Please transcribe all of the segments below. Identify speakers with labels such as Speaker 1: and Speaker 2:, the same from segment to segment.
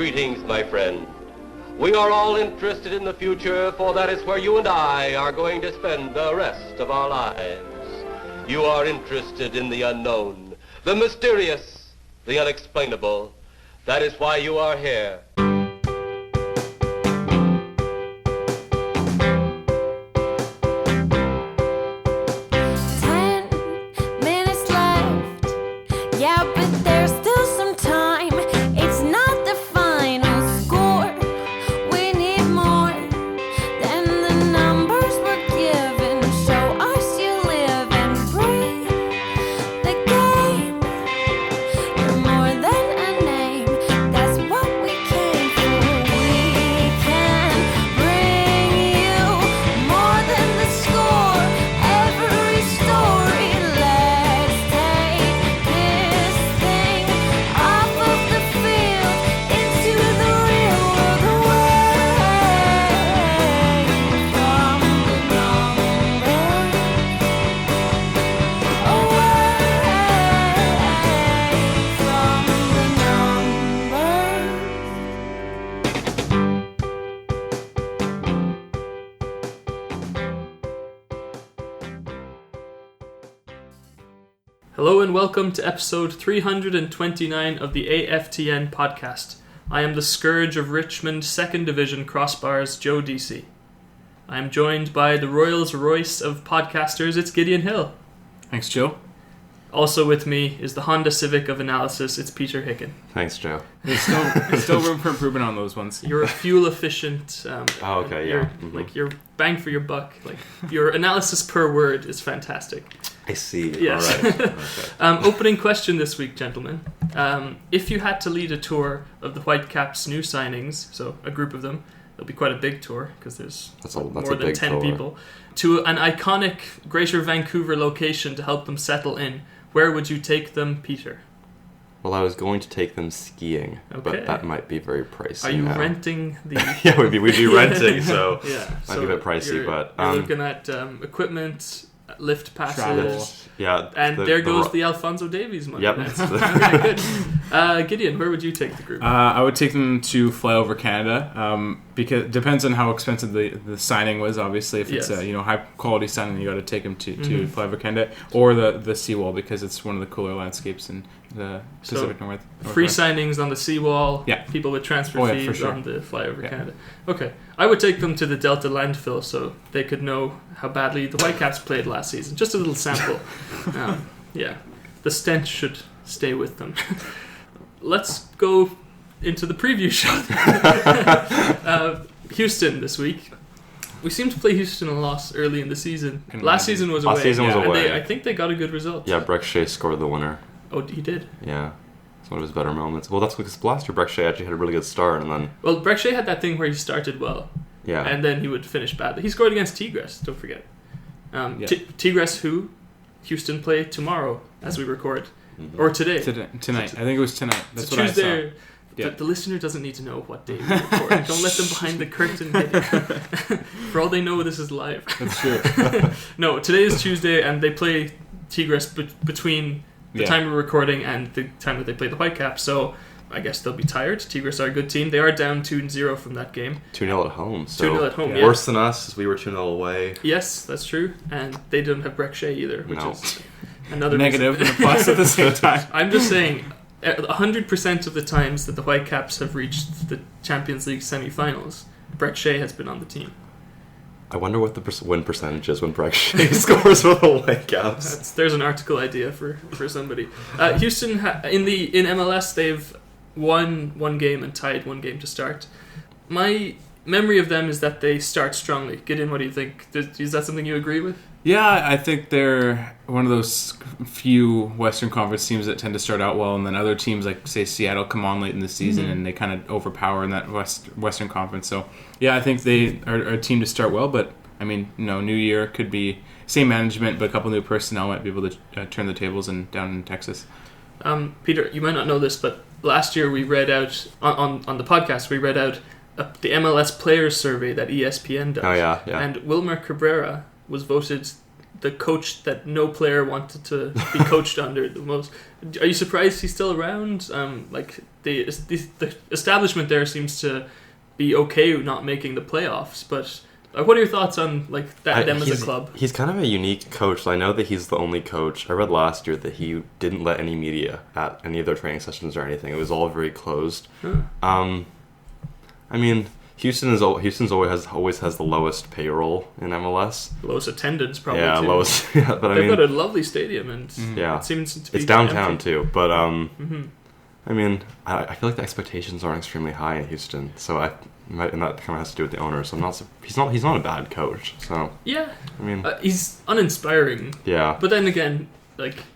Speaker 1: Greetings, my friend. We are all interested in the future, for that is where you and I are going to spend the rest of our lives. You are interested in the unknown, the mysterious, the unexplainable. That is why you are here.
Speaker 2: Hello and welcome to episode 329 of the AFTN podcast. I am the scourge of Richmond 2nd Division Crossbars, Joe DC. I am joined by the Royals Royce of podcasters, it's Gideon Hill.
Speaker 3: Thanks, Joe.
Speaker 2: Also with me is the Honda Civic of analysis, it's Peter Hicken.
Speaker 4: Thanks, Joe.
Speaker 3: There's still room for improvement on those ones.
Speaker 2: You're a fuel efficient. Your bang for your buck. Like your analysis per word is fantastic.
Speaker 4: I see.
Speaker 2: Yes.
Speaker 4: All right. Okay.
Speaker 2: Opening question this week, gentlemen. If you had to lead a tour of the Whitecaps' new signings, so a group of them, it'll be quite a big tour because there's more than 10 people, to an iconic Greater Vancouver location to help them settle in, where would you take them, Peter?
Speaker 4: Well, I was going to take them skiing, but that might be very pricey.
Speaker 2: Are you
Speaker 4: now.
Speaker 2: renting the...
Speaker 4: Yeah, we'd be renting, so
Speaker 2: yeah.
Speaker 4: might be a bit pricey, but...
Speaker 2: You're looking at equipment, lift passes...
Speaker 4: Travel. Yeah.
Speaker 2: And there goes the Alphonso Davies money.
Speaker 4: Yep.
Speaker 2: Okay, good. Gideon, where would you take the group?
Speaker 3: I would take them to fly over Canada, because it depends on how expensive the signing was. Obviously, if it's a high quality signing, you got to take them to fly over Canada, or the seawall, because it's one of the cooler landscapes in the Pacific Northwest.
Speaker 2: Free signings on the seawall.
Speaker 3: Yeah.
Speaker 2: People with transfer fees
Speaker 3: for sure.
Speaker 2: on the fly over Canada. Okay, I would take them to the Delta landfill so they could know how badly the Whitecaps played last season. Just a little sample. The stench should stay with them. Let's go into the preview shot. Houston this week. We seem to play Houston a lot early in the season. Last season was away. And I think they got a good result.
Speaker 4: Yeah, Breck Shea scored the winner.
Speaker 2: Oh, he did?
Speaker 4: Yeah. It's one of his better moments. Well, that's because last year Breck Shea actually had a really good start, and then...
Speaker 2: Well, Breck Shea had that thing where he started well.
Speaker 4: Yeah.
Speaker 2: And then he would finish badly. He scored against Tigres, don't forget. Tigres who Houston play tomorrow as we record. Mm-hmm. Or today.
Speaker 3: Tonight. I think it was tonight. That's what
Speaker 2: Tuesday.
Speaker 3: I saw. Yeah.
Speaker 2: The listener doesn't need to know what day we record. Don't let them behind the curtain. For all they know, this is live.
Speaker 3: That's true.
Speaker 2: No, today is Tuesday, and they play Tigres between the time we're recording and the time that they play the Whitecaps. So I guess they'll be tired. Tigres are a good team. They are down 2-0 from that game.
Speaker 4: 2-0 at home. So
Speaker 2: 2-0 at home,
Speaker 4: worse than us, as we were 2-0 away.
Speaker 2: Yes, that's true. And they don't have Breck Shea either, which is another
Speaker 3: negative and a plus at the same time.
Speaker 2: I'm just saying, 100% of the times that the Whitecaps have reached the Champions League semi-finals, Breck Shea has been on the team.
Speaker 4: I wonder what the win percentage is when Breck Shea scores for the Whitecaps.
Speaker 2: There's an article idea for somebody. Houston, in MLS, they've won one game and tied one game to start. My memory of them is that they start strongly. Gideon, what do you think? Is that something you agree with?
Speaker 3: Yeah, I think they're one of those few Western Conference teams that tend to start out well, and then other teams like, say, Seattle come on late in the season and they kind of overpower in that Western Conference. So, yeah, I think they are a team to start well, but, I mean, new year could be same management, but a couple new personnel might be able to turn the tables down in Texas.
Speaker 2: Peter, you might not know this, but last year we read out, on the podcast, we read out the MLS Players Survey that ESPN does.
Speaker 4: Oh, yeah.
Speaker 2: And Wilmer Cabrera was voted the coach that no player wanted to be coached under the most. Are you surprised he's still around? the establishment there seems to be okay not making the playoffs. But what are your thoughts on them as a club?
Speaker 4: He's kind of a unique coach. I know that he's the only coach. I read last year that he didn't let any media at any of their training sessions or anything. It was all very closed. I mean, Houston's always has the lowest payroll in MLS.
Speaker 2: Lowest attendance, probably.
Speaker 4: Yeah,
Speaker 2: too.
Speaker 4: Lowest. Yeah, but
Speaker 2: they've got a lovely stadium, and it seems to be.
Speaker 4: It's downtown
Speaker 2: empty.
Speaker 4: too, but I mean, I feel like the expectations aren't extremely high in Houston, so and that kind of has to do with the owner. So he's not a bad coach. So
Speaker 2: yeah,
Speaker 4: I mean,
Speaker 2: he's uninspiring.
Speaker 4: Yeah,
Speaker 2: but then again,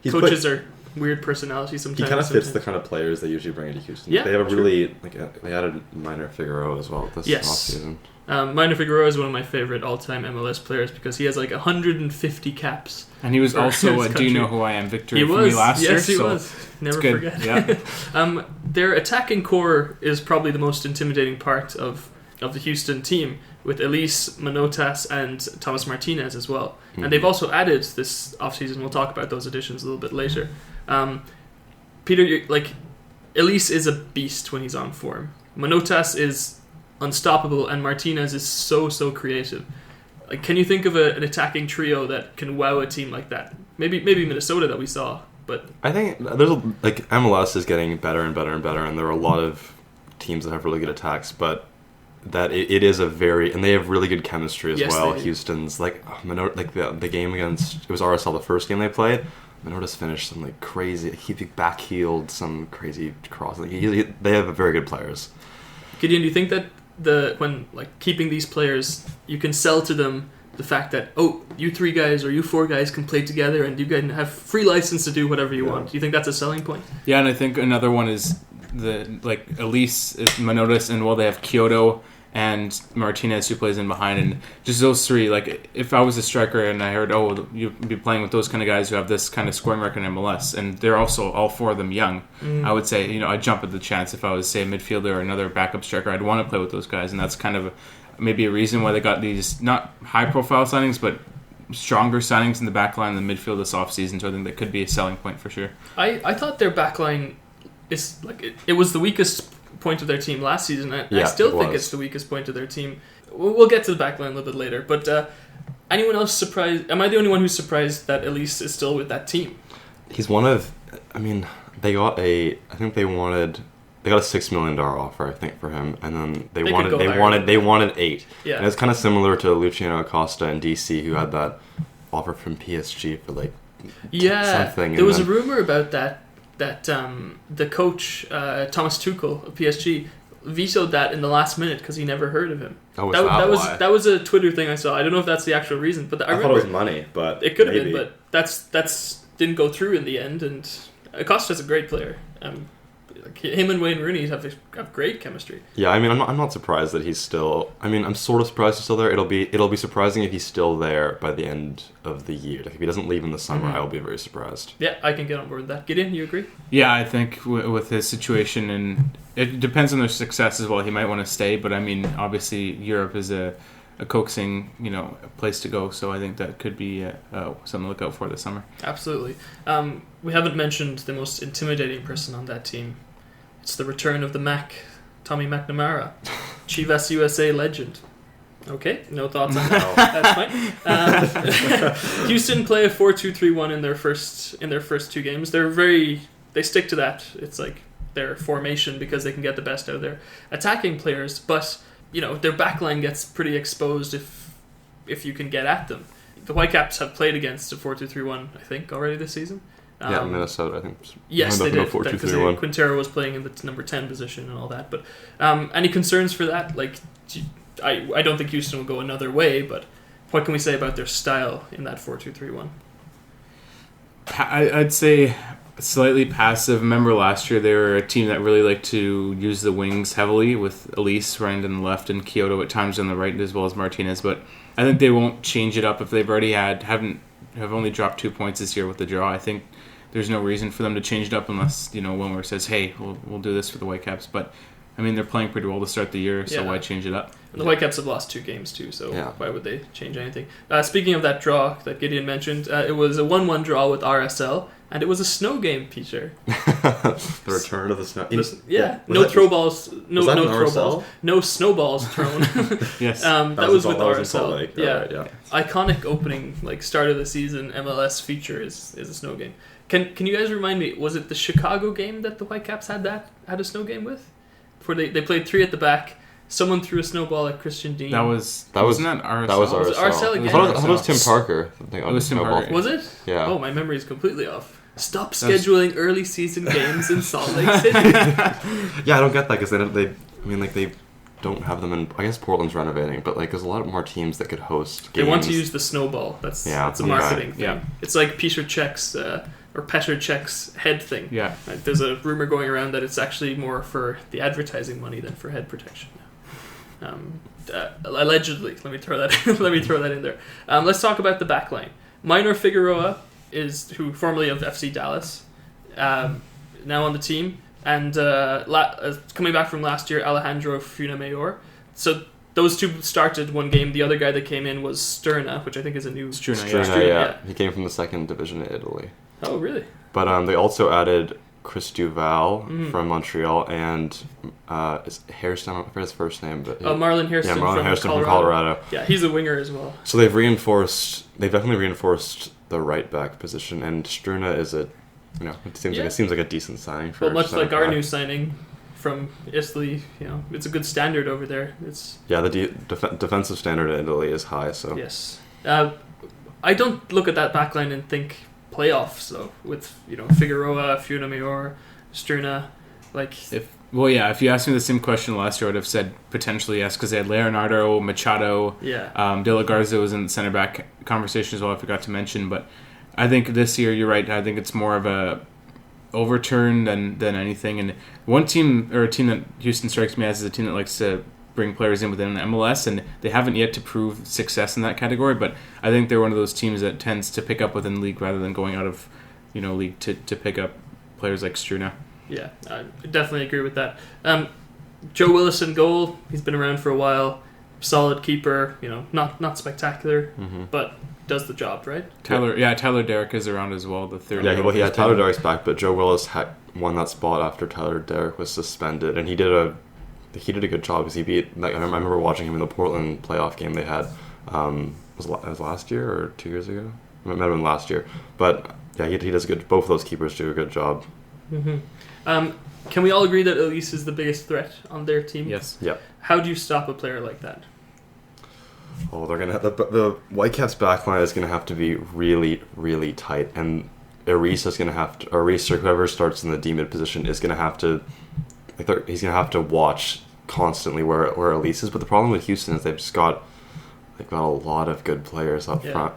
Speaker 2: coaches are weird personalities sometimes.
Speaker 4: He kind of fits the kind of players they usually bring into Houston.
Speaker 2: Yeah,
Speaker 4: they have a really they added Minor Figueroa as well this offseason.
Speaker 2: Minor Figueroa is one of my favorite all-time MLS players because he has 150 caps.
Speaker 3: And he was also a Do You Know Who I Am victory for me last year.
Speaker 2: Yes, he was. Never forget.
Speaker 3: Yeah.
Speaker 2: Their attacking core is probably the most intimidating part of the Houston team, with Elise, Manotas, and Thomas Martinez as well. And they've also added this offseason. We'll talk about those additions a little bit later. Peter, Elise is a beast when he's on form. Manotas is unstoppable, and Martinez is so creative. Can you think of an attacking trio that can wow a team like that? Maybe Minnesota that we saw, but
Speaker 4: I think there's MLS is getting better and better and better, and there are a lot of teams that have really good attacks, but that it is a and they have really good chemistry as well. Houston's the game against, it was RSL, the first game they played. Manotas finished some crazy, he back heeled some crazy cross. They have very good players.
Speaker 2: Gideon, do you think that when keeping these players, you can sell to them the fact that you 3 guys or you 4 guys can play together and you can have free license to do whatever you want? Do you think that's a selling point?
Speaker 3: Yeah, and I think another one is Elise, Manotas, and they have Kyoto and Martinez who plays in behind, and just those 3. If I was a striker and I heard you'd be playing with those kind of guys who have this kind of scoring record in MLS, and they're also all 4 of them young, I would say I'd jump at the chance. If I was, say, a midfielder or another backup striker, I'd want to play with those guys, and that's kind of maybe a reason why they got these not high profile signings but stronger signings in the back line and the midfield this offseason. So I think that could be a selling point for sure.
Speaker 2: I thought their back line is it was the weakest point of their team last season. I still think it's the weakest point of their team. We'll get to the back line a little bit later, but anyone else surprised? Am I the only one who's surprised that Elise is still with that team?
Speaker 4: He's one of, they got a $6 million offer, I think, for him, and then they wanted 8.
Speaker 2: Yeah.
Speaker 4: And it's kind of similar to Luciano Acosta in DC, who had that offer from PSG for something.
Speaker 2: There was a rumor about that the coach Thomas Tuchel of PSG vetoed that in the last minute because he never heard of him. That was a Twitter thing I saw. I don't know if that's the actual reason, but I thought
Speaker 4: it was money, but
Speaker 2: it could have been. But that's didn't go through in the end. And Acosta's a great player. Him and Wayne Rooney have great chemistry.
Speaker 4: Yeah, I'm not surprised that he's still. I'm sort of surprised he's still there. It'll be surprising if he's still there by the end of the year. If he doesn't leave in the summer, I'll be very surprised.
Speaker 2: Yeah, I can get on board with that. Gideon, you agree?
Speaker 3: Yeah, I think with his situation, and it depends on their success as well. He might want to stay, but obviously Europe is a coaxing place to go. So I think that could be something to look out for this summer.
Speaker 2: Absolutely. We haven't mentioned the most intimidating person on that team. It's the return of the Mac, Tommy McNamara, Chivas USA legend. Okay, no thoughts on that. That's fine. Houston play a 4-2-3-1 in their first 2 games. They stick to that. It's their formation because they can get the best out of their attacking players, but their backline gets pretty exposed if you can get at them. The Whitecaps have played against a 4-2-3-1, I think, already this season.
Speaker 4: Minnesota, I think.
Speaker 2: Yes, they did, because Quintero was playing in the number 10 position and all that. But any concerns for that? I don't think Houston will go another way, but what can we say about their style in that 4-2-3-1?
Speaker 3: I'd say slightly passive. Remember last year they were a team that really liked to use the wings heavily, with Elise running on the left and Kyoto at times on the right, as well as Martinez. But I think they won't change it up if they've already have only dropped 2 points this year with the draw. I think there's no reason for them to change it up unless Wilmer says, "Hey, we'll do this for the Whitecaps." But I mean, they're playing pretty well to start the year, so why change it up?
Speaker 2: And the Whitecaps have lost 2 games too, so why would they change anything? Speaking of that draw that Gideon mentioned, it was a 1-1 draw with RSL, and it was a snow game, Peter.
Speaker 4: The return of the snow.
Speaker 2: No throw balls. No throw balls. No snowballs thrown.
Speaker 3: Yes,
Speaker 2: that was with RSL.
Speaker 4: Salt Lake.
Speaker 2: Yeah. Iconic opening, start of the season MLS feature is a snow game. Can you guys remind me? Was it the Chicago game that the Whitecaps had a snow game with? Before they played 3 at the back. Someone threw a snowball at Christian Dean.
Speaker 3: Wasn't that RSL?
Speaker 4: That was RSL.
Speaker 2: Was it RSL again?
Speaker 4: How was Tim Parker?
Speaker 3: It was Tim Parker.
Speaker 2: Was it?
Speaker 4: Yeah.
Speaker 2: Oh, my memory is completely off. Stop scheduling early season games in Salt Lake City.
Speaker 4: Yeah, I don't get that because they don't have them in. I guess Portland's renovating, but there's a lot more teams that could host games.
Speaker 2: They want to use the snowball. That's a marketing thing.
Speaker 3: Yeah.
Speaker 2: It's like Petr Cech's head thing.
Speaker 3: Yeah.
Speaker 2: There's a rumor going around that it's actually more for the advertising money than for head protection. Allegedly, let me throw that in there. Let's talk about the back line. Minor Figueroa who formerly of FC Dallas, now on the team, and coming back from last year, Alejandro Funamayor. So those 2 started one game. The other guy that came in was Sterna, which I think is a new...
Speaker 3: Sterna,
Speaker 4: yeah. He came from the 2nd division in Italy.
Speaker 2: Oh, really?
Speaker 4: But they also added Chris Duval from Montreal and is Hairston, I forget his first name, but
Speaker 2: Marlon Hairston,
Speaker 4: from Colorado.
Speaker 2: Yeah, he's a winger as well.
Speaker 4: So they've definitely reinforced the right back position, and Struna is it seems like a decent signing for.
Speaker 2: Well, much like our new signing from Italy, it's a good standard over there.
Speaker 4: The defensive standard in Italy is high. So
Speaker 2: yes, I don't look at that back line and think playoffs though. With Figueroa, Funamayor, Struna,
Speaker 3: if you asked me the same question last year, I would have said potentially yes, because they had Leonardo, Machado, De La Garza was in the center back conversation as well. I forgot to mention, but I think this year you're right. I think it's more of a overturn than anything. And one team or a team that Houston strikes me as is a team that likes to bring players in within MLS, and they haven't yet to prove success in that category. But I think they're one of those teams that tends to pick up within the league rather than going out of league to pick up players like Struna.
Speaker 2: Yeah, I definitely agree with that. Joe Willis in goal. He's been around for a while. Solid keeper. Not spectacular, but does the job, right?
Speaker 3: Tyler Derrick is around as well. The third.
Speaker 4: Yeah, Tyler Derrick's back, but Joe Willis won that spot after Tyler Derrick was suspended, and he did a good job because he beat. I remember watching him in the Portland playoff game they had. Was it last year or 2 years ago? It might have been last year, but yeah, he does good. Both of those keepers do a good job.
Speaker 2: Can we all agree that Elise is the biggest threat on their team?
Speaker 3: Yes.
Speaker 4: Yeah.
Speaker 2: How do you stop a player like that?
Speaker 4: Oh, they're gonna have the Whitecaps backline is gonna have to be really, really tight, and Elise is gonna have to, or whoever starts in the D-mid position is gonna have to, he's gonna have to watch constantly where Elise is. But the problem with Houston is they've got a lot of good players up front,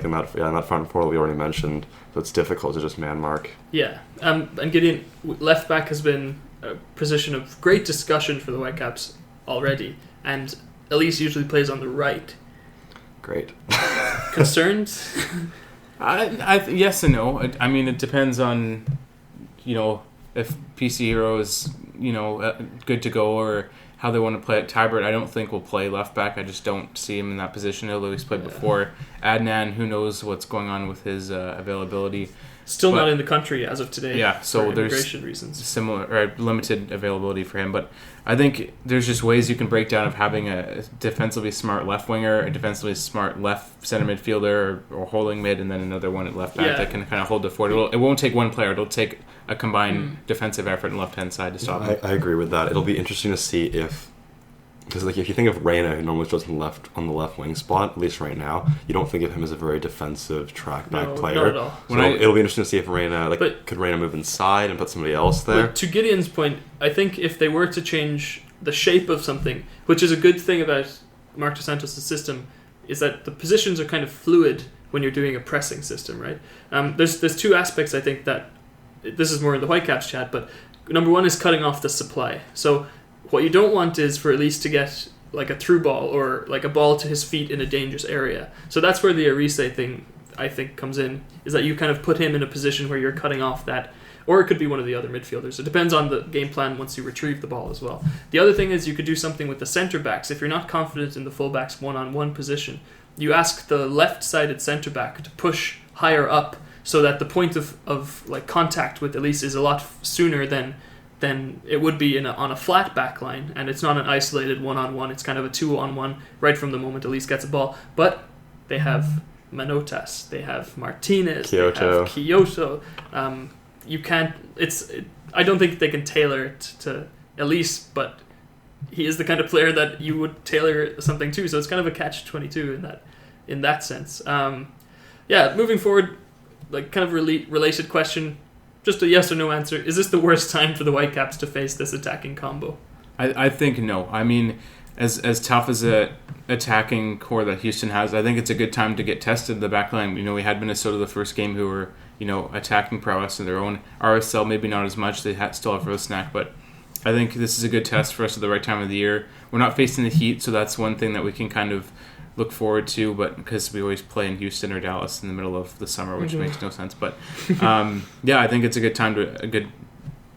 Speaker 4: in that front four that we already mentioned. So it's difficult to just man mark. Yeah,
Speaker 2: and Gideon, left back has been a position of great discussion for the Whitecaps already, and Elise usually plays on the right.
Speaker 4: Great.
Speaker 2: Concerned?
Speaker 3: Yes and no. I mean, it depends on, if PC Hero is, good to go or how they want to play it. Tybert, I don't think will play left back. I just don't see him in that position, although he's played before. Adnan, who knows what's going on with his availability.
Speaker 2: Still not in the country as of today.
Speaker 3: Yeah, so
Speaker 2: for immigration reasons.
Speaker 3: Similar or limited availability for him. But I think there's just ways you can break down of having a defensively smart left winger, a defensively smart left center midfielder, or holding mid, and then another one at left back that can kind of hold the fort. It won't take one player. It'll take a combined defensive effort on the left hand side to stop him.
Speaker 4: I agree with that. It'll be interesting to see because if you think of Reyna, who normally starts on the left wing spot, at least right now, you don't think of him as a very defensive track back player.
Speaker 2: Not at all.
Speaker 4: So it'll be interesting to see if Reyna, could Reyna move inside and put somebody else there?
Speaker 2: But to Gideon's point, I think if they were to change the shape of something, which is a good thing about Marc Santos' system, is that the positions are kind of fluid when you're doing a pressing system, right? There's two aspects, I think, that this is more in the Whitecaps chat, but number one is cutting off the supply. So what you don't want is for Elise to get like a through ball or like a ball to his feet in a dangerous area. So that's where the Arise thing, I think, comes in, is that you kind of put him in a position where you're cutting off that Or it could be one of the other midfielders. It depends on the game plan once you retrieve the ball as well. The other thing is you could do something with the centre backs. If you're not confident in the fullback's one-on-one position, you ask the left-sided centre back to push higher up so that the point of like contact with Elise is a lot sooner than it would be on a flat back line, and it's not an isolated one-on-one. It's kind of a two-on-one right from the moment Elise gets a ball. But they have Manotas, they have Martinez, they have Kyoto. You can't. I don't think they can tailor it to Elise, but he is the kind of player that you would tailor something to. So it's kind of a catch-22 in that sense. Moving forward, like kind of related question. Just a yes or no answer. Is this the worst time for the Whitecaps to face this attacking combo?
Speaker 3: I think no. I mean, as tough as a attacking core that Houston has, I think it's a good time to get tested. The back line, we had Minnesota the first game who were, attacking prowess in their own. RSL maybe not as much. They still have Rosnack, but I think this is a good test for us at the right time of the year. We're not facing the Heat, so that's one thing that we can kind of look forward to, but because we always play in Houston or Dallas in the middle of the summer, which makes no sense. But I think it's a good time a good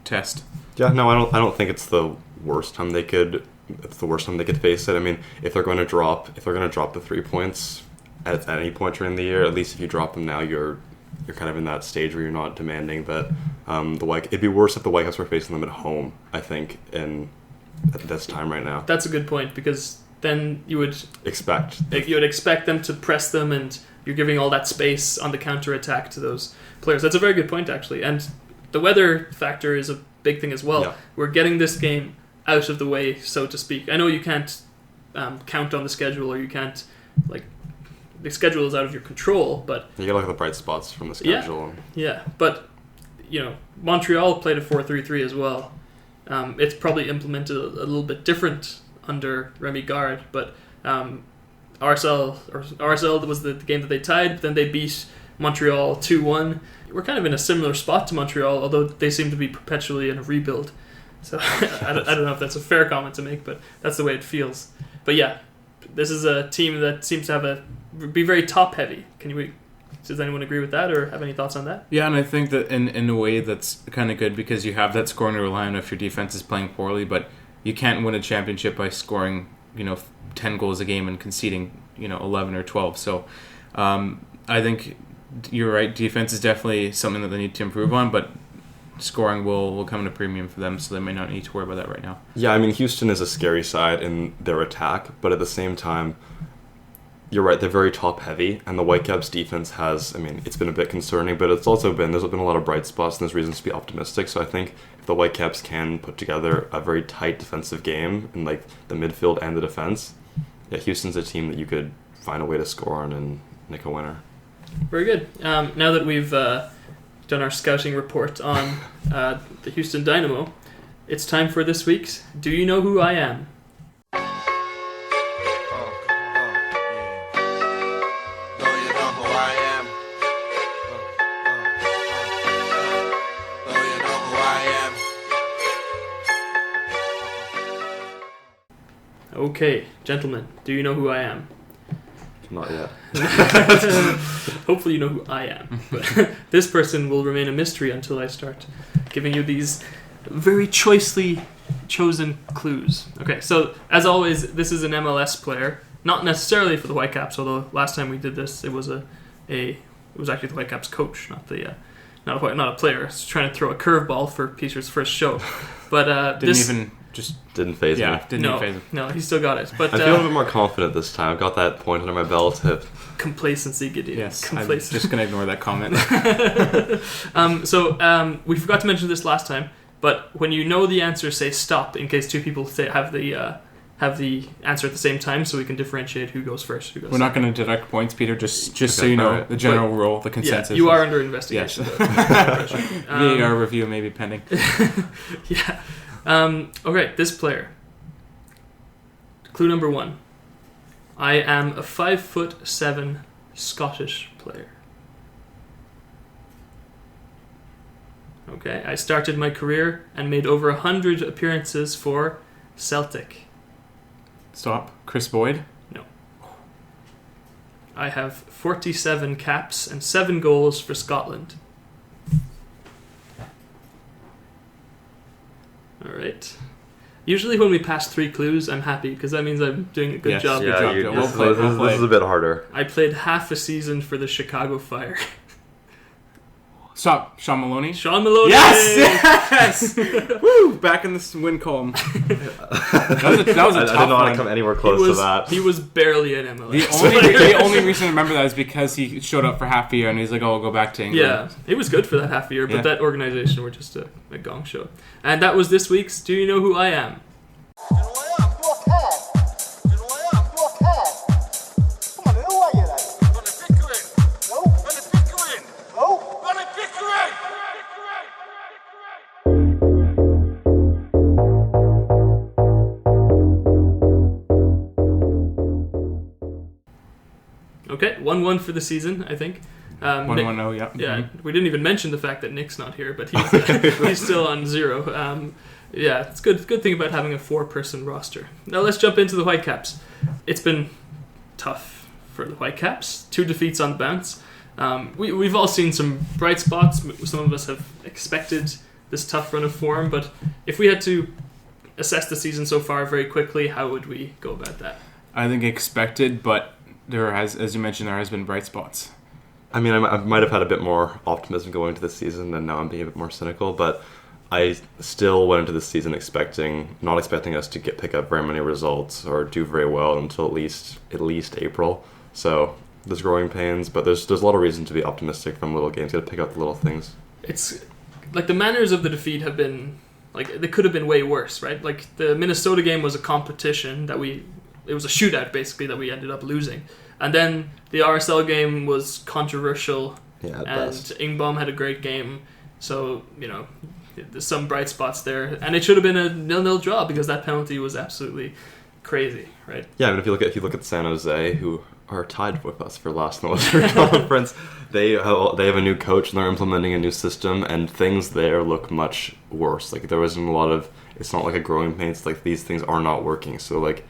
Speaker 3: test.
Speaker 4: Yeah, no, I don't think it's the worst time they could. It's the worst time they could face it. I mean, if they're going to drop the 3 points at any point during the year, at least if you drop them now, you're kind of in that stage where you're not demanding that it'd be worse if the Whitecaps were facing them at home, I think, at this time right now.
Speaker 2: That's a good point, because then you would expect them to press them, and you're giving all that space on the counter-attack to those players. That's a very good point, actually. And the weather factor is a big thing as well. Yeah. We're getting this game out of the way, so to speak. I know you can't count on the schedule, or you can't, the schedule is out of your control, but
Speaker 4: you gotta look at the bright spots from the schedule.
Speaker 2: Yeah, but Montreal played a 4-3-3 as well. It's probably implemented a little bit different under Remy Gard, but RSL was the game that they tied, but then they beat Montreal 2-1. We're kind of in a similar spot to Montreal, although they seem to be perpetually in a rebuild. So I don't know if that's a fair comment to make, but that's the way it feels. But yeah, this is a team that seems to be very top heavy. Does anyone agree with that, or have any thoughts on that?
Speaker 3: Yeah, and I think that in a way that's kind of good, because you have that scoring to rely on if your defense is playing poorly, but you can't win a championship by scoring 10 goals a game and conceding 11 or 12. So I think you're right. Defense is definitely something that they need to improve on, but scoring will come at a premium for them, so they may not need to worry about that right now.
Speaker 4: Yeah, I mean, Houston is a scary side in their attack, but at the same time, you're right, they're very top-heavy, and the Whitecaps' defense it's been a bit concerning, but there's been a lot of bright spots, and there's reasons to be optimistic. So I think if the Whitecaps can put together a very tight defensive game in the midfield and the defense, Houston's a team that you could find a way to score on and nick a winner.
Speaker 2: Very good. Now that we've done our scouting report on the Houston Dynamo, it's time for this week's Do You Know Who I Am? Okay, gentlemen, do you know who I am?
Speaker 4: Not yet.
Speaker 2: Hopefully you know who I am. But this person will remain a mystery until I start giving you these very choicely chosen clues. Okay, so as always, this is an MLS player. Not necessarily for the Whitecaps, although last time we did this, it was it was actually the Whitecaps coach, not a player. I was trying to throw a curveball for Peter's first show. But
Speaker 4: didn't phase me.
Speaker 2: Didn't phase him. No, he still got it. But
Speaker 4: I feel a little bit more confident this time. I've got that point under my belt.
Speaker 2: Complacency, Gideon.
Speaker 3: Yes,
Speaker 2: complacency.
Speaker 3: I'm just going to ignore that comment.
Speaker 2: So we forgot to mention this last time, but when you know the answer, say stop, in case two people have the answer at the same time, so we can differentiate who goes first.
Speaker 3: We're not going to deduct points, Peter, just so you know, the general rule, the consensus.
Speaker 2: Yeah, you are under investigation.
Speaker 3: Yes. VAR review may be pending.
Speaker 2: Yeah. Okay, this player. Clue number 1. I am a 5'7" Scottish player. Okay, I started my career and made over 100 appearances for Celtic.
Speaker 3: Stop. Chris Boyd?
Speaker 2: No. I have 47 caps and 7 goals for Scotland. right. Usually when we pass 3 clues, I'm happy because that means I'm doing a good job.
Speaker 4: Yeah, this is a bit harder.
Speaker 2: I played half a season for the Chicago Fire.
Speaker 3: Stop. Sean Maloney?
Speaker 2: Sean Maloney!
Speaker 3: Yes! Woo! Back in the win column. That was a tough one.
Speaker 4: I didn't want to come anywhere close to that.
Speaker 2: He was barely an MLS.
Speaker 3: The only reason I remember that is because he showed up for half a year and he's like, oh, I'll go back to England.
Speaker 2: Yeah, it was good for that half a year, but that organization were just a gong show. And that was this week's Do You Know Who I Am? Okay, 1-1 for the season, I think.
Speaker 3: 1-1-0, yeah.
Speaker 2: Yeah, we didn't even mention the fact that Nick's not here, but he's still on 0. Yeah, it's good thing about having a 4-person roster. Now let's jump into the Whitecaps. It's been tough for the Whitecaps. 2 defeats on the bounce. We've all seen some bright spots. Some of us have expected this tough run of form, but if we had to assess the season so far very quickly, how would we go about that?
Speaker 3: I think expected, but there has, as you mentioned, there has been bright spots.
Speaker 4: I mean, I might have had a bit more optimism going into the season, and now I'm being a bit more cynical, but I still went into the season not expecting us to pick up very many results or do very well until at least April. So there's growing pains, but there's a lot of reason to be optimistic from little games. You got to pick up the little things.
Speaker 2: It's like the manners of the defeat have been like they could have been way worse, right? Like the Minnesota game was a competition it was a shootout basically that we ended up losing, and then the RSL game was controversial.
Speaker 4: Yeah,
Speaker 2: and Ingbaum had a great game, so there's some bright spots there, and it should have been a 0-0 draw because that penalty was absolutely crazy, right?
Speaker 4: Yeah, I mean, if you look at San Jose, who are tied with us for last in the Western Conference, they have a new coach and they're implementing a new system, and things there look much worse. Like there wasn't a lot of. It's not like a growing pains. Like these things are not working. So like,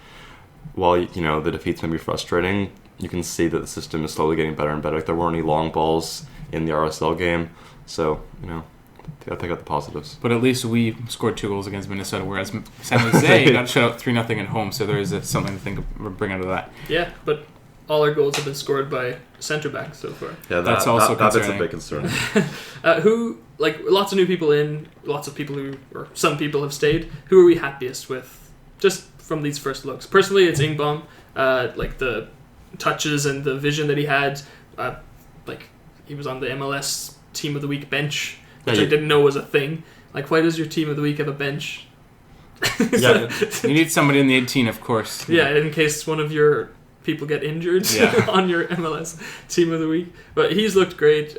Speaker 4: while the defeats may be frustrating, you can see that the system is slowly getting better and better. Like there weren't any long balls in the RSL game, so gotta pick up the positives.
Speaker 3: But at least we scored 2 goals against Minnesota, whereas San Jose got shut out 3-0 at home. So there is something to bring out of that.
Speaker 2: Yeah, but all our goals have been scored by center backs so far.
Speaker 4: Yeah, that's also a big concern.
Speaker 2: Lots of new people in, lots of people some people have stayed. Who are we happiest with? Just from these first looks. Personally, it's Ingbaum. Like the touches and the vision that he had. He was on the MLS Team of the Week bench, which I didn't know was a thing. Like, why does your Team of the Week have a bench?
Speaker 3: Yeah, you need somebody in the 18, of course.
Speaker 2: Yeah, in case one of your people get injured on your MLS Team of the Week. But he's looked great.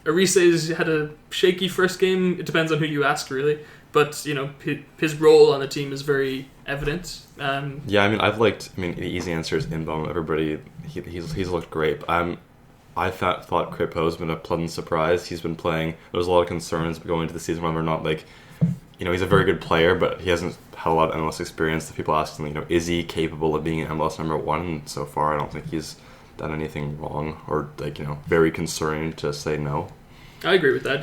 Speaker 2: Arise's had a shaky first game. It depends on who you ask, really. But, his role on the team is very evident.
Speaker 4: The easy answer is Ingbaum. Everybody, he's looked great. I thought Kripo's been a pleasant surprise. He's been playing. There was a lot of concerns going into the season whether or not, he's a very good player, but he hasn't had a lot of MLS experience. The people ask him, is he capable of being an MLS number 1? And so far, I don't think he's done anything wrong or, very concerning to say no.
Speaker 2: I agree with that.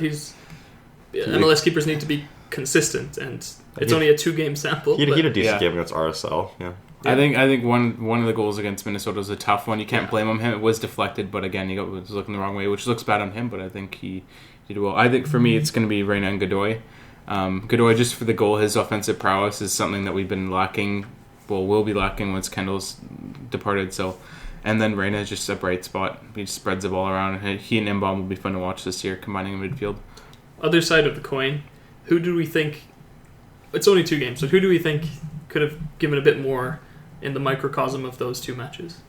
Speaker 2: MLS keepers need to be consistent, and it's only a 2-game sample.
Speaker 4: He had a decent game against RSL, yeah.
Speaker 3: I think one of the goals against Minnesota was a tough one. You can't blame him. It was deflected, but again, he was looking the wrong way, which looks bad on him, but I think he did well. I think for me, it's going to be Reyna and Godoy. Godoy, just for the goal, his offensive prowess is something that we've been lacking. Well, will be lacking once Kendall's departed. So, and then Reyna is just a bright spot. He just spreads the ball around. He and Ingbaum will be fun to watch this year, combining in midfield. Other
Speaker 2: side of the coin, who do we think? It's only 2 games, so who do we think could have given a bit more in the microcosm of those 2 matches?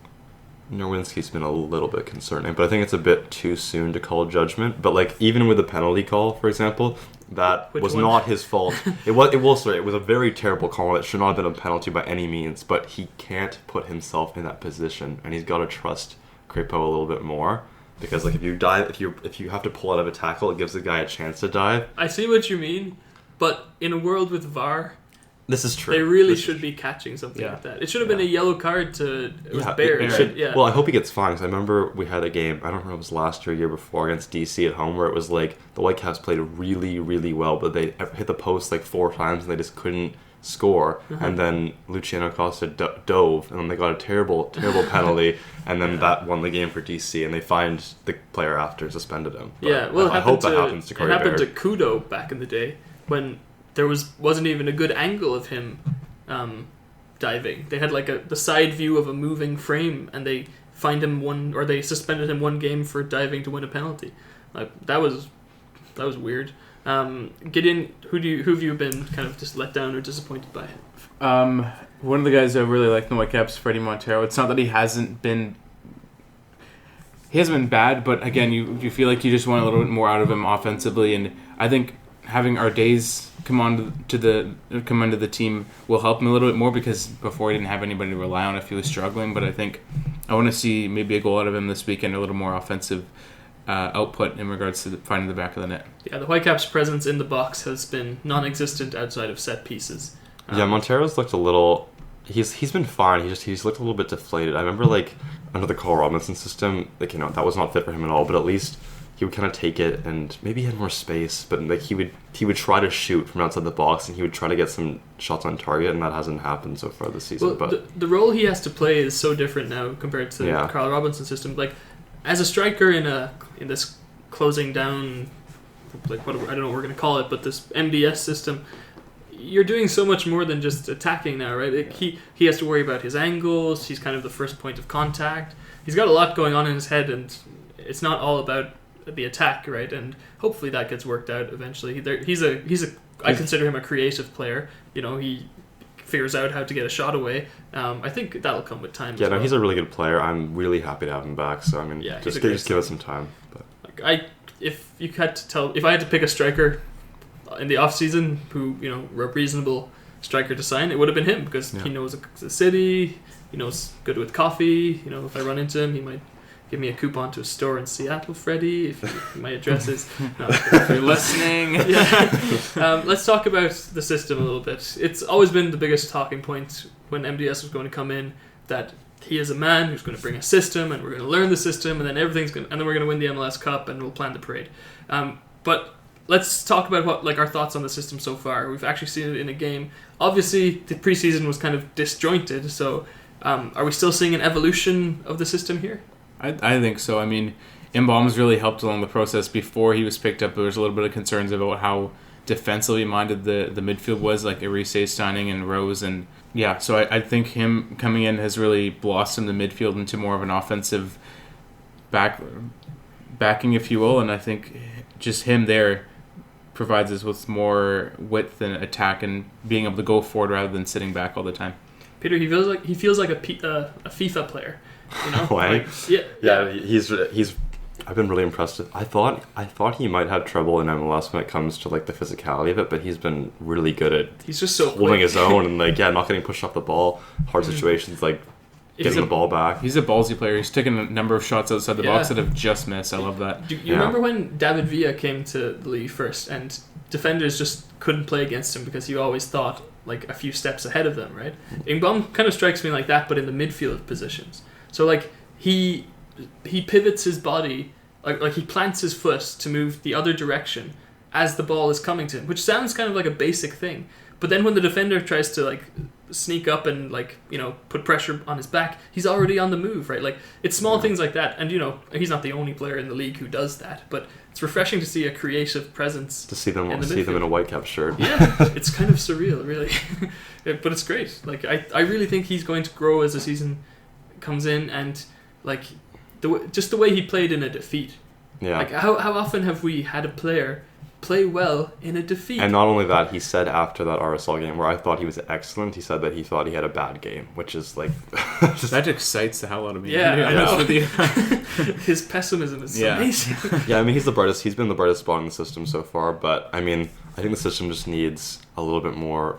Speaker 4: Nowinski's been a little bit concerning, but I think it's a bit too soon to call judgment. But even with the penalty call, for example, that was not his fault. It was a very terrible call. It should not have been a penalty by any means. But he can't put himself in that position, and he's got to trust Kripo a little bit more. Because if you dive, if you have to pull out of a tackle, it gives the guy a chance to dive.
Speaker 2: I see what you mean, but in a world with VAR,
Speaker 4: This is true.
Speaker 2: They really should be catching something like that. It should have been a yellow card to Bear.
Speaker 4: Well, I hope he gets fined. I remember we had a game, I don't remember if it was last year or year before, against DC at home, where it was like the Whitecaps played really, really well, but they hit the post like 4 times and they just couldn't score. And then Luciano Costa dove, and then they got a terrible, terrible penalty, and then that won the game for DC, and they fined the player after and suspended him. But I hope that happens to Corey Bear.
Speaker 2: It happened to Kudo back in the day when there wasn't even a good angle of him diving. They had like the side view of a moving frame, and they they suspended him 1 game for diving to win a penalty. Like that was weird. Gideon, who have you been kind of just let down or disappointed by?
Speaker 3: One of the guys I really like in the Whitecaps, Freddie Montero. It's not that he hasn't been bad, but again, you feel like you just want a little bit more out of him offensively, and I think having our days come into the team will help him a little bit more, because before he didn't have anybody to rely on if he was struggling. But I think I want to see maybe a goal out of him this weekend, a little more offensive output in regards to finding the back of the net.
Speaker 2: Yeah, the Whitecaps' presence in the box has been non-existent outside of set pieces.
Speaker 4: Montero's looked a little. He's been fine. He's looked a little bit deflated. I remember like under the Carl Robinson system, like that was not fit for him at all. But at least he would kind of take it, and maybe he had more space, but like he would try to shoot from outside the box, and he would try to get some shots on target, and that hasn't happened so far this season.
Speaker 2: Well,
Speaker 4: but
Speaker 2: the role he has to play is so different now compared to the Carl Robinson system. Like as a striker in this closing down, like I don't know what we're gonna call it, but this MDS system, you're doing so much more than just attacking now, right? Like he has to worry about his angles. He's kind of the first point of contact. He's got a lot going on in his head, and it's not all about the attack, right? And hopefully that gets worked out eventually. I consider him a creative player. He figures out how to get a shot away. I think that'll come with time.
Speaker 4: Yeah, he's a really good player. I'm really happy to have him back. So I mean, just give us some time. But
Speaker 2: if I had to pick a striker in the off season who a reasonable striker to sign, it would have been him, because he knows the city. He knows good with coffee. If I run into him, he might give me a coupon to a store in Seattle, Freddie, if my address is... No,
Speaker 3: if you're listening.
Speaker 2: Let's talk about the system a little bit. It's always been the biggest talking point when MDS was going to come in, that he is a man who's going to bring a system, and we're going to learn the system, and then and then we're going to win the MLS Cup, and we'll plan the parade. But let's talk about our thoughts on the system so far. We've actually seen it in a game. Obviously, the preseason was kind of disjointed, so are we still seeing an evolution of the system here?
Speaker 3: I think so. I mean, Mbaum's really helped along the process. Before he was picked up, there was a little bit of concerns about how defensively minded the midfield was, like Arise signing and Rose. And so I think him coming in has really blossomed the midfield into more of an offensive backing, if you will. And I think just him there provides us with more width and attack and being able to go forward rather than sitting back all the time.
Speaker 2: Peter, he feels like a FIFA player.
Speaker 4: Why? He's. I've been really impressed. I thought he might have trouble in MLS when it comes to like the physicality of it, but he's been really good at.
Speaker 2: He's just so
Speaker 4: holding his own and not getting pushed off the ball. Hard situations, getting the ball back.
Speaker 3: He's a ballsy player. He's taken a number of shots outside the box that have just missed. I love that.
Speaker 2: Do you remember when David Villa came to the league first, and defenders just couldn't play against him because you always thought like a few steps ahead of them, right? Ingbaum kind of strikes me like that, but in the midfield positions. So he pivots his body, like he plants his foot to move the other direction as the ball is coming to him, which sounds kind of like a basic thing. But then when the defender tries to sneak up and put pressure on his back, he's already on the move, right? It's small things like that, and he's not the only player in the league who does that. But it's refreshing to see a creative presence.
Speaker 4: To see them in a Whitecaps shirt.
Speaker 2: Yeah, it's kind of surreal, really, but it's great. I really think he's going to grow as the season comes in, and just the way he played in a defeat.
Speaker 4: Yeah.
Speaker 2: How often have we had a player play well in a defeat?
Speaker 4: And not only that, he said after that RSL game where I thought he was excellent, he said that he thought he had a bad game, which is
Speaker 3: that excites the hell out of me.
Speaker 2: Yeah, I know. With you. His pessimism is amazing.
Speaker 4: Yeah, I mean he's been the brightest spot in the system so far, but I mean I think the system just needs a little bit more.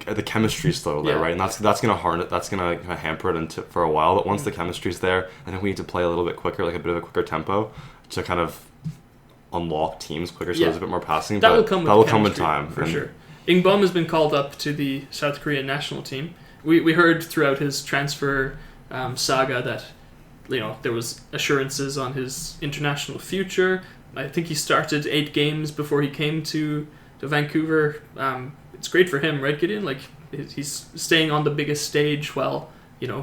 Speaker 4: The chemistry's still there, right? And that's gonna hamper it for a while. But once the chemistry's there, I think we need to play a little bit quicker, like a bit of a quicker tempo, to kind of unlock teams quicker. So there's a bit more passing.
Speaker 2: That will come with
Speaker 4: time
Speaker 2: for sure. Ingbom has been called up to the South Korean national team. We heard throughout his transfer saga that there was assurances on his international future. I think he started 8 games before he came to Vancouver. It's great for him, right, Gideon? Like, he's staying on the biggest stage while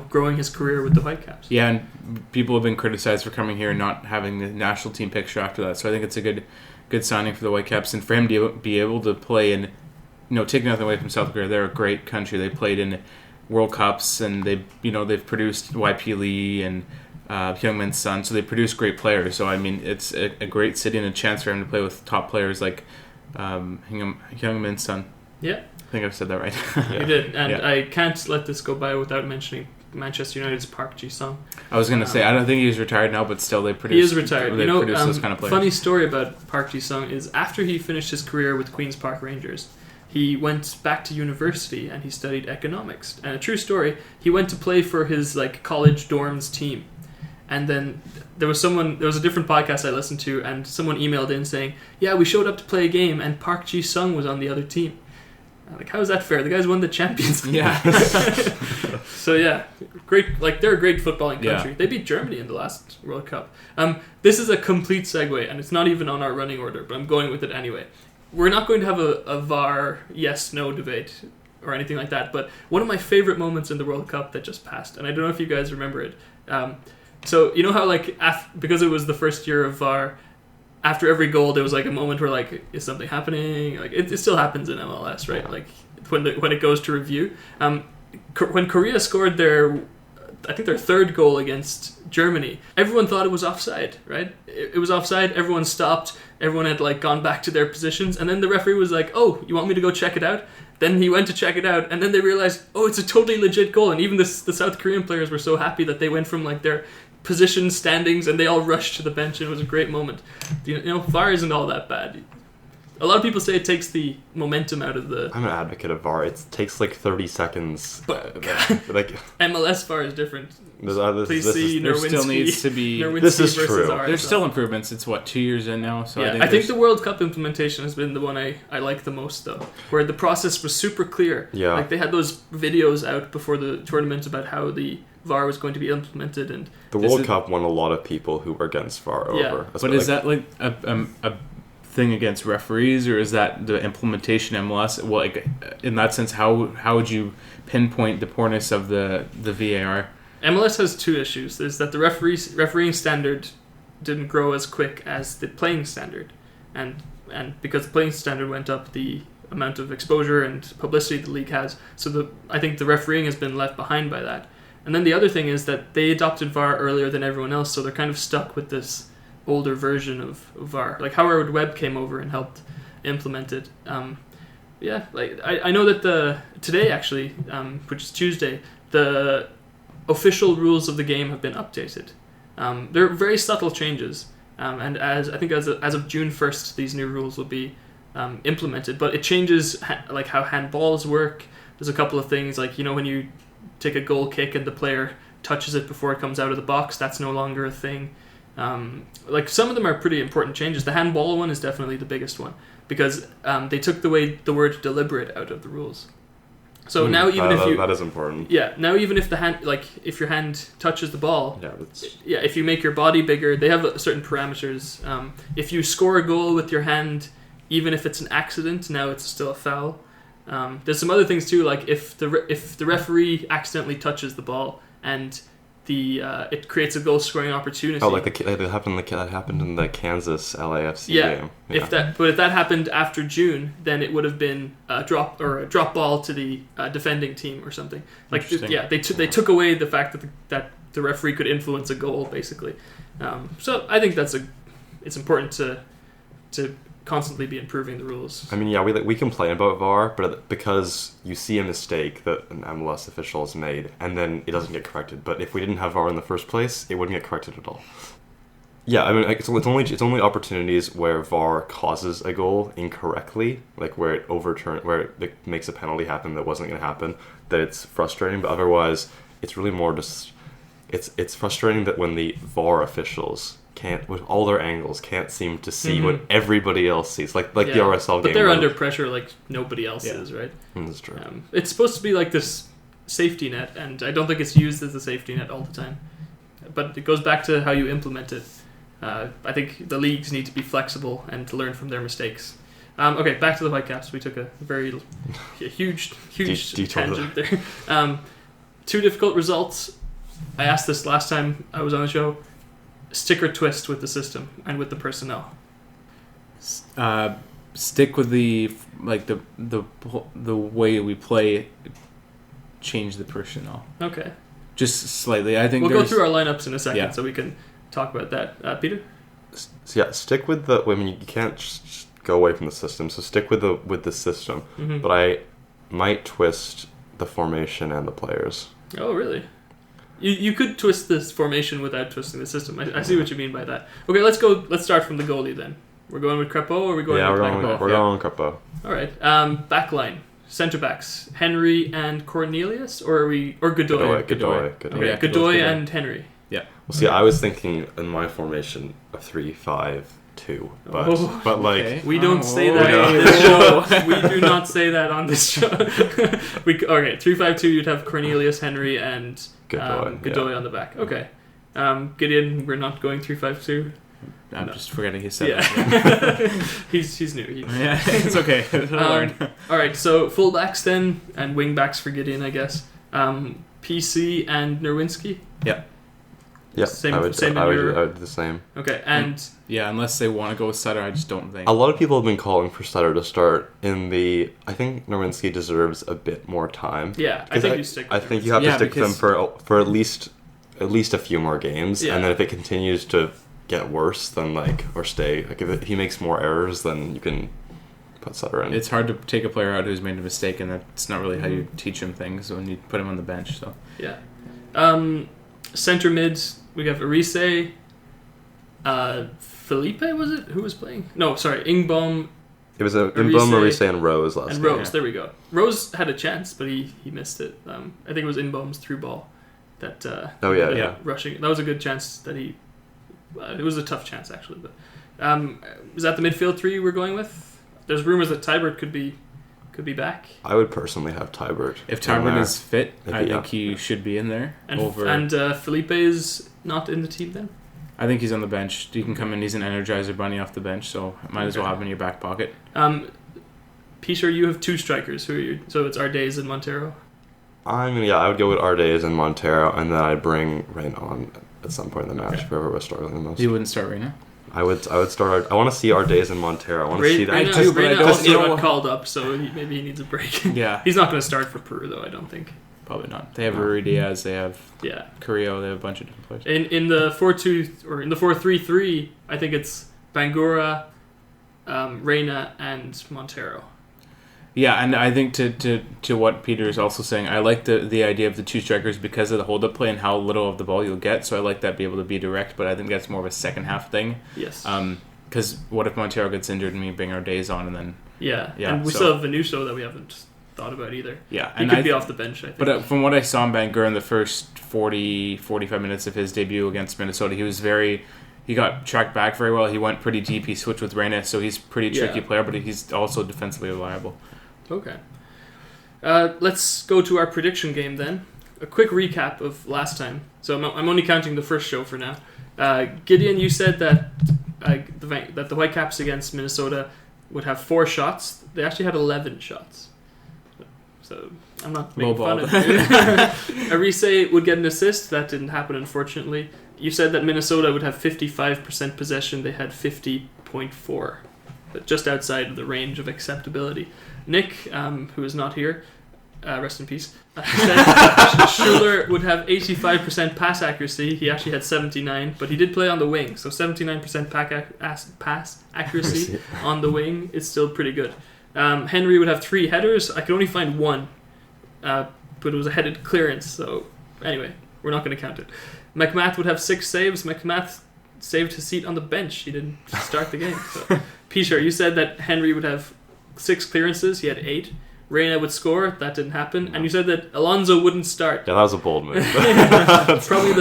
Speaker 2: growing his career with the Whitecaps.
Speaker 3: Yeah, and people have been criticized for coming here and not having the national team picture after that. So I think it's a good signing for the Whitecaps, and for him to be able to play in, take nothing away from South Korea. They're a great country. They played in World Cups, and they've produced YP Lee and Heung-min Son, so they produce great players. So I mean, it's a great city and a chance for him to play with top players like Heung-min Son.
Speaker 2: Yeah,
Speaker 3: I think I've said that right.
Speaker 2: You did, and I can't let this go by without mentioning Manchester United's Park Ji-sung.
Speaker 3: I was going to say, I don't think he's retired now, but still they produce.
Speaker 2: He is retired.
Speaker 3: They produce those kind of players.
Speaker 2: Funny story about Park Ji-sung is after he finished his career with Queen's Park Rangers, he went back to university and he studied economics. And a true story, he went to play for his college dorms team. And then there was a different podcast I listened to, and someone emailed in saying, yeah, we showed up to play a game and Park Ji-sung was on the other team. I'm like, how is that fair? The guys won the Champions League.
Speaker 3: Yeah.
Speaker 2: So yeah, great. They're a great footballing country. Yeah. They beat Germany in the last World Cup. This is a complete segue, and it's not even on our running order, but I'm going with it anyway. We're not going to have a VAR yes/no debate or anything like that, but one of my favorite moments in the World Cup that just passed, and I don't know if you guys remember it. So you know how because it was the first year of VAR, after every goal there was a moment where is something happening? It still happens in MLS, right? When it goes to review. When Korea scored their third goal against Germany, everyone thought it was offside, right? It was offside. Everyone stopped. Everyone had gone back to their positions, and then the referee was like, "Oh, you want me to go check it out?" Then he went to check it out, and then they realized, "Oh, it's a totally legit goal." And even the South Korean players were so happy that they went from their position standings and they all rushed to the bench, and it was a great moment. VAR isn't all that bad. A lot of people say it takes the momentum out of the...
Speaker 4: I'm an advocate of VAR. It takes 30 seconds.
Speaker 2: But MLS VAR is different. Please see
Speaker 3: there still needs to be...
Speaker 4: This is true.
Speaker 3: There's still improvements. It's 2 years in now? So
Speaker 2: yeah, I think the World Cup implementation has been the one I like the most, though. Where the process was super clear.
Speaker 4: Yeah.
Speaker 2: They had those videos out before the tournament about how the VAR was going to be implemented, and
Speaker 4: the World Cup won a lot of people who were against VAR over.
Speaker 2: Yeah.
Speaker 3: But is that a thing against referees, or is that the implementation MLS? Well, in that sense, how would you pinpoint the poorness of the VAR?
Speaker 2: MLS has 2 issues. There's that the refereeing standard didn't grow as quick as the playing standard, and because the playing standard went up, the amount of exposure and publicity the league has. So I think the refereeing has been left behind by that. And then the other thing is that they adopted VAR earlier than everyone else, so they're kind of stuck with this older version of VAR. Howard Webb came over and helped implement it. I know that today actually, which is Tuesday, the official rules of the game have been updated. They're very subtle changes, and as of June 1st, these new rules will be implemented. But it changes how handballs work. There's a couple of things when you take a goal kick and the player touches it before it comes out of the box, that's no longer a thing. Some of them are pretty important changes. The handball one is definitely the biggest one, because they took the word deliberate out of the rules. So now even
Speaker 4: that is important.
Speaker 2: Yeah, now even if the hand if your hand touches the ball, if you make your body bigger, they have certain parameters. If you score a goal with your hand, even if it's an accident, now it's still a foul. There's some other things too, if the referee accidentally touches the ball and it creates a goal scoring opportunity.
Speaker 4: Oh, that happened in the Kansas LAFC game.
Speaker 2: Yeah. If that happened after June, then it would have been a drop ball to the defending team or something. They took away the fact that the referee could influence a goal basically. So I think it's important to constantly be improving the rules.
Speaker 4: I mean, we complain about VAR, but because you see a mistake that an MLS official has made, and then it doesn't get corrected. But if we didn't have VAR in the first place, it wouldn't get corrected at all. Yeah, I mean, it's only opportunities where VAR causes a goal incorrectly, where it makes a penalty happen that wasn't going to happen, that it's frustrating. But otherwise, it's really more just it's frustrating that when the VAR officials can't, with all their angles, can't seem to see what everybody else sees. Like the RSL game.
Speaker 2: But they're under pressure like nobody else is, right?
Speaker 4: That's true.
Speaker 2: It's supposed to be like this safety net, and I don't think it's used as a safety net all the time. But it goes back to how you implement it. I think the leagues need to be flexible and to learn from their mistakes. Okay, back to the Whitecaps. We took a very huge tangent there. 2 difficult results. I asked this last time I was on the show. Stick or twist with the system and with the personnel?
Speaker 3: Stick with the way we play. Change the personnel.
Speaker 2: Okay.
Speaker 3: Just slightly. I think
Speaker 2: we'll go through our lineups in a second, so we can talk about that. Peter?
Speaker 4: So yeah, stick with the. I mean, you can't just go away from the system. So stick with the system. Mm-hmm. But I might twist the formation and the players.
Speaker 2: Oh, really? You could twist this formation without twisting the system. I see what you mean by that. Okay, let's go. Let's start from the goalie then. We're going with Crepeau, or are we going with Crepeau?
Speaker 4: We're going with Crepeau.
Speaker 2: All right. Backline. Centre backs, Henry and Cornelius, or Godoy?
Speaker 4: Godoy.
Speaker 2: Okay, Godoy and Henry.
Speaker 3: Yeah.
Speaker 4: Well, see, I was thinking in my formation of 3-5-2, but like
Speaker 2: we don't say that on this show. We do not say that on this show. 3-5-2. You'd have Cornelius, Henry, and Godoy on the back. Okay. Gideon, we're not going 3-5-2.
Speaker 3: I'm just forgetting he said
Speaker 2: that. He's new.
Speaker 3: Yeah, it's okay.
Speaker 2: All right, so fullbacks then, and wingbacks for Gideon, I guess. PC and Nerwinski?
Speaker 4: Yeah. Yeah, I would do the same.
Speaker 2: Okay, and...
Speaker 3: Yeah, unless they want to go with Sutter, I just don't think.
Speaker 4: A lot of people have been calling for Sutter to start in the... I think Nerwinski deserves a bit more time.
Speaker 2: Yeah, I think you stick with
Speaker 4: I think you have to stick with him for at least a few more games, and then if it continues to get worse, then if he makes more errors, then you can put Sutter in.
Speaker 3: It's hard to take a player out who's made a mistake, and that's not really how you teach him things when you put him on the bench. So
Speaker 2: yeah. Center mids, we have Arise, Felipe, was it? Who was playing? No, sorry, Ingbaum.
Speaker 4: It was Ingbaum, Arise, and Rose last game.
Speaker 2: And Rose, there we go. Rose had a chance, but he missed it. I think it was Ingbaum's through ball that rushing. That was a good chance that he... it was a tough chance, actually. But is that the midfield 3 we're going with? There's rumors that Tybert could be back.
Speaker 4: I would personally have Tybert.
Speaker 3: If Tybert is fit, I think he should be in there.
Speaker 2: And Felipe is not in the team then?
Speaker 3: I think he's on the bench. He can come in. He's an Energizer bunny off the bench, so might as well have him in your back pocket.
Speaker 2: Peter, you have 2 strikers. So it's Ardays and Montero?
Speaker 4: I would go with Ardays and Montero, and then I'd bring Reyna on at some point in the match, whoever was struggling the most.
Speaker 3: You wouldn't start Reyna?
Speaker 4: I would start. I want to see Ardays and Montero. I want to see that.
Speaker 2: I do, but Reyna also got called up, so maybe he needs a break.
Speaker 3: Yeah,
Speaker 2: he's not going to start for Peru though. I don't think.
Speaker 3: Probably not. They have Rui Diaz. They have Carrillo. They have a bunch of different players.
Speaker 2: In the 4-2 or in the 4-3-3, I think it's Bangura, Reyna, and Montero.
Speaker 3: Yeah, and I think to what Peter is also saying, I like the idea of the 2 strikers because of the hold-up play and how little of the ball you'll get, so I like that be able to be direct, but I think that's more of a second-half thing.
Speaker 2: Yes.
Speaker 3: Because what if Montero gets injured and we bring our days on and then...
Speaker 2: Yeah, and we still have Venuto that we haven't thought about either.
Speaker 3: Yeah.
Speaker 2: He could be off the bench, I think.
Speaker 3: But from what I saw in Bangura in the first 40-45 minutes of his debut against Minnesota, he got tracked back very well. He went pretty deep. He switched with Reyna, so he's a pretty tricky player, but he's also defensively reliable.
Speaker 2: Okay. Let's go to our prediction game then. A quick recap of last time. So I'm only counting the first show for now. Gideon, you said that the Whitecaps against Minnesota would have 4 shots. They actually had 11 shots. So I'm not making fun of it. Arise would get an assist. That didn't happen, unfortunately. You said that Minnesota would have 55% possession. They had 50.4%. But just outside of the range of acceptability. Nick, who is not here, rest in peace, said Schuler would have 85% pass accuracy. He actually had 79, but he did play on the wing, so 79% pass accuracy on the wing is still pretty good. Henry would have 3 headers. I could only find 1, but it was a headed clearance, so anyway, we're not going to count it. McMath would have 6 saves. McMath saved his seat on the bench. He didn't start the game. So. Peter, you said that Henry would have 6 clearances. He had 8. Reina would score. That didn't happen. No. And you said that Alonso wouldn't start.
Speaker 4: Yeah, that was a bold move.
Speaker 2: Probably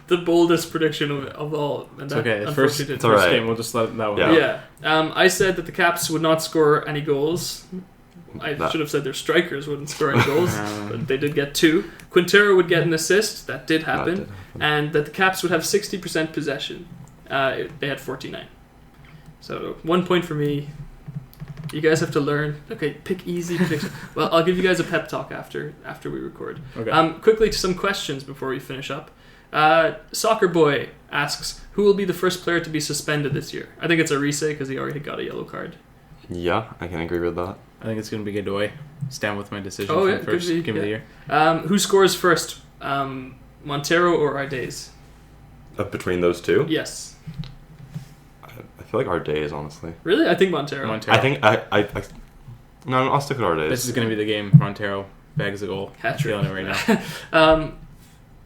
Speaker 2: the boldest prediction of all. And
Speaker 3: it's okay. First game, we'll just let that one
Speaker 2: go. Yeah. I said that the Caps would not score any goals. I should have said their strikers wouldn't score any goals, but they did get 2. Quintero would get an assist. That did happen. And that the Caps would have 60% possession. They had 49. So 1 point for me. You guys have to learn. Okay, pick easy predictions. Well, I'll give you guys a pep talk after we record.
Speaker 3: Okay.
Speaker 2: Quickly to some questions before we finish up. Soccer Boy asks, who will be the first player to be suspended this year? I think it's Arise because he already got a yellow card.
Speaker 4: Yeah, I can agree with that.
Speaker 3: I think it's going to be Gideon. Stand with my decision for the first game of the year.
Speaker 2: Who scores first? Montero or Ardays?
Speaker 4: Between those two?
Speaker 2: Yes.
Speaker 4: I feel like Ardays, honestly.
Speaker 2: Really? I think Montero.
Speaker 4: I think No, I'll stick with Ardays.
Speaker 3: This is going to be the game. Montero bags a goal.
Speaker 2: Hat-trick.
Speaker 3: Feeling it right now.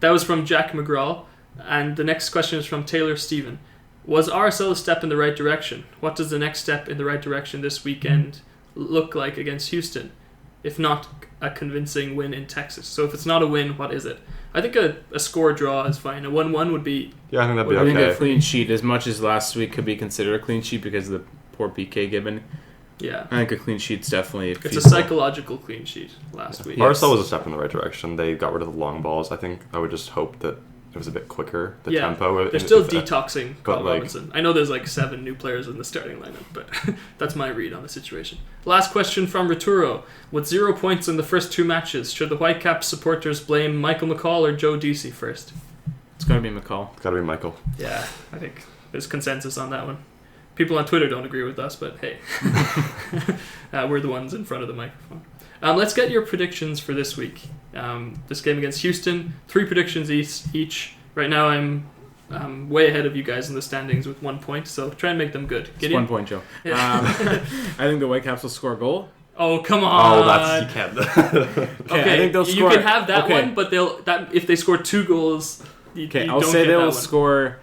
Speaker 2: That was from Jack McGraw. And the next question is from Taylor Stephen. Was RSL a step in the right direction? What does the next step in the right direction this weekend look like against Houston? If not a convincing win in Texas. So if it's not a win, what is it? I think a score draw is fine. A 1-1 would be...
Speaker 4: Yeah, I think that'd be okay.
Speaker 3: I think a clean sheet, as much as last week could be considered a clean sheet because of the poor PK given.
Speaker 2: Yeah.
Speaker 3: I think a clean sheet's definitely
Speaker 2: feasible. It's a psychological clean sheet last week.
Speaker 4: RSL was a step in the right direction. They got rid of the long balls. I think I would just hope that it was a bit quicker, the tempo.
Speaker 2: They're still detoxing Carl Robinson. I know there's 7 new players in the starting lineup, but that's my read on the situation. Last question from Returo. With 0 points in the first 2 matches, should the Whitecaps supporters blame Michael McCall or Joe Ducey first?
Speaker 3: It's got to be McCall.
Speaker 4: It's got to be Michael.
Speaker 2: Yeah, I think there's consensus on that one. People on Twitter don't agree with us, but hey. We're the ones in front of the microphone. Let's get your predictions for this week. This game against Houston, 3 predictions each. Right now I'm way ahead of you guys in the standings with 1 point, so try and make them good.
Speaker 3: Gideon? 1 point, Joe.
Speaker 2: Yeah.
Speaker 3: I think the Whitecaps will score a goal.
Speaker 2: Oh, come on.
Speaker 4: Oh, that's... You can't.
Speaker 2: Okay,
Speaker 3: I think they'll score...
Speaker 2: You can have that one, but if they score 2 goals, you
Speaker 3: I'll
Speaker 2: don't
Speaker 3: say
Speaker 2: get
Speaker 3: they'll
Speaker 2: that
Speaker 3: score...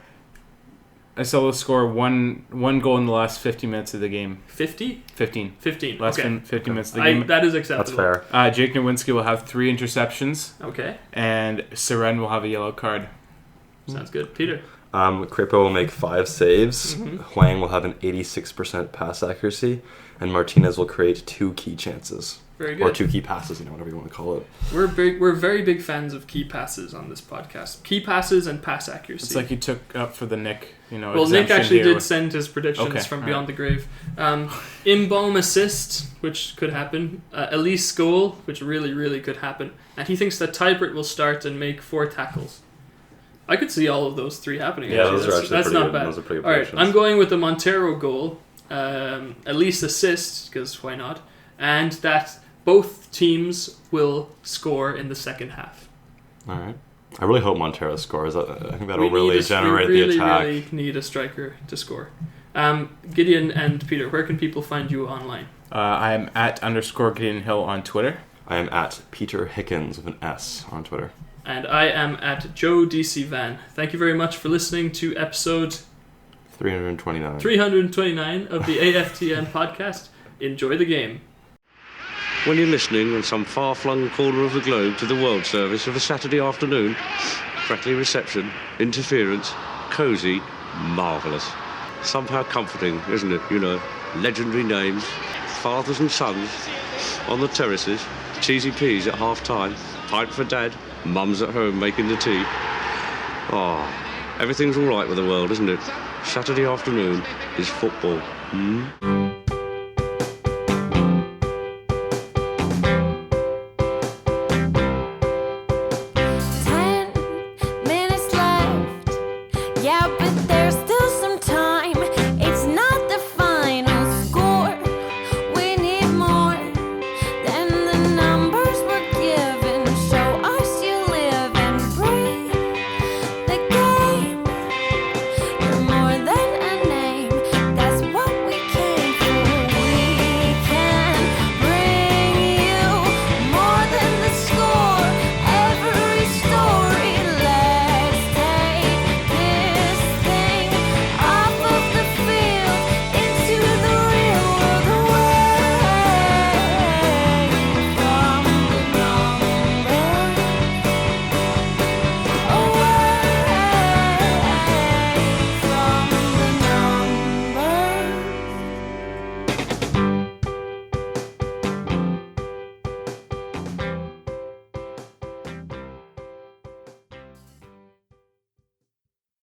Speaker 3: I saw they'll score one goal in the last 50 minutes of the game.
Speaker 2: 50?
Speaker 3: 15.
Speaker 2: 15.
Speaker 3: Last 50 minutes of the game.
Speaker 2: That is acceptable.
Speaker 4: That's fair.
Speaker 3: Jake Nowinski will have 3 interceptions.
Speaker 2: Okay.
Speaker 3: And Seren will have a yellow card.
Speaker 2: Sounds good. Peter?
Speaker 4: Kripo will make 5 saves.
Speaker 2: Mm-hmm.
Speaker 4: Huang will have an 86% pass accuracy. And Martinez will create 2 key chances.
Speaker 2: Very good.
Speaker 4: Or 2 key passes, whatever you want to call it.
Speaker 2: We're very big fans of key passes on this podcast. Key passes and pass accuracy.
Speaker 3: It's like you took up for the Nick,
Speaker 2: Well, Nick actually did send his predictions from Beyond the Grave. Imbaum assist, which could happen. Elise goal, which really, really could happen. And he thinks that Tybert will start and make 4 tackles. I could see all of those 3 happening.
Speaker 4: Yeah,
Speaker 2: that's not bad.
Speaker 4: Those are pretty good
Speaker 2: all right, I'm going with the Montero goal. Elise assist, because why not? And that both teams will score in the second half.
Speaker 4: All right. I really hope Montero scores. I think that will really generate the attack.
Speaker 2: We really need a striker to score. Gideon and Peter, where can people find you online?
Speaker 3: I am at _Gideon Hill on Twitter.
Speaker 4: I am at Peter Hickens with an S on Twitter.
Speaker 2: And I am at Joe DC Van. Thank you very much for listening to episode 329 of the AFTN podcast. Enjoy the game.
Speaker 5: When you're listening in some far-flung corner of the globe to the World Service of a Saturday afternoon, crackly reception, interference, cosy, marvellous. Somehow comforting, isn't it? Legendary names, fathers and sons, on the terraces, cheesy peas at half-time, pint for dad, mum's at home making the tea. Everything's all right with the world, isn't it? Saturday afternoon is football.